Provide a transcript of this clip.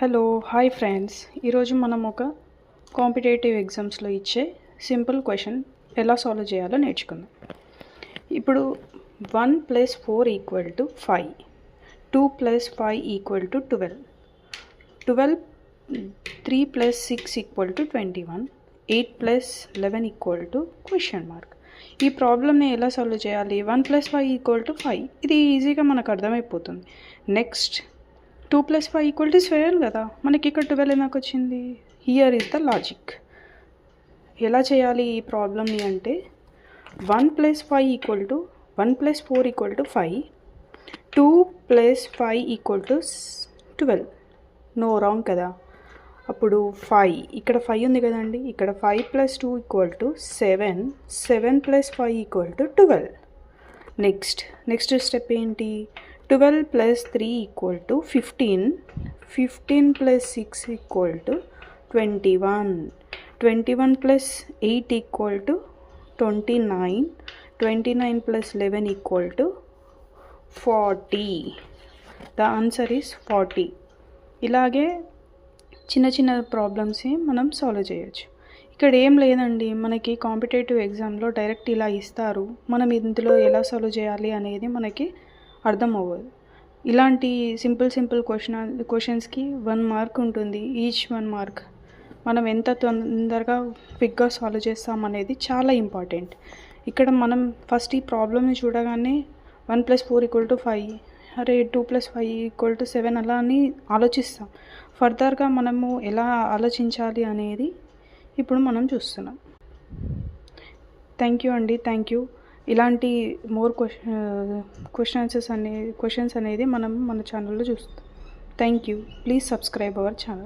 Hello hi friends, ఈరోజు మనం ఒక కాంపిటేటివ్ ఎగ్జామ్స్లో ఇచ్చే సింపుల్ క్వశ్చన్ ఎలా సాల్వ్ చేయాలో నేర్చుకుందాం. ఇప్పుడు 1 + 4 = 5, 2 + 5 = 12, 3 + 6 = 21, 8 + 11 క్వశ్చన్ మార్క్. ఈ ప్రాబ్లమ్ని ఎలా సాల్వ్ చేయాలి? 1 + 5 = 5, ఇది ఈజీగా మనకు అర్థమైపోతుంది. నెక్స్ట్ 2 + 5 = 7 కదా, మనకి ఇక్కడ 12 నాకు వచ్చింది. Here is the logic. ఎలా చేయాలి ఈ ప్రాబ్లమ్ని అంటే 1 + 4 = 5, 2 + 5 = 12. నో రాంగ్ కదా. అప్పుడు 5 ఇక్కడ 5 ఉంది కదండి, ఇక్కడ 5 + 2 = 7, 7 + 5 = 12. నెక్స్ట్ స్టెప్ ఏంటి? 12 + 3 = 15, 15 + 6 = 21, 21 + 8 = 29, 29 + 11 = 40. The answer is 40. ఇలాగే చిన్న ప్రాబ్లమ్స్ మనం సాల్వ్ చేయొచ్చు. ఇక్కడ ఏం లేదండి, మనకి కాంపిటేటివ్ ఎగ్జామ్లో డైరెక్ట్ ఇలా ఇస్తారు, మనం ఇందులో ఎలా సాల్వ్ చేయాలి అనేది మనకి అర్థం అవ్వదు. ఇలాంటి సింపుల్ క్వశ్చన్స్కి 1 మార్క్ ఉంటుంది, ఈచ్ 1 మార్క్. మనం ఎంత తొందరగా క్విక్గా సాల్వ్ చేస్తామనేది చాలా ఇంపార్టెంట్. ఇక్కడ మనం ఫస్ట్ ఈ ప్రాబ్లమ్ని చూడగానే 1 + 4 = 5, అరే 2 + 5 = 7 అలా అని ఆలోచిస్తాం. ఫర్దర్గా మనము ఎలా ఆలోచించాలి అనేది ఇప్పుడు మనం చూస్తున్నాం. థ్యాంక్ యూ అండి, థ్యాంక్ యూ. ఇలాంటి మోర్ క్వశ్చన్స్ అనేది మనం మన ఛానల్లో చూస్తాం. Thank you. Please subscribe our channel.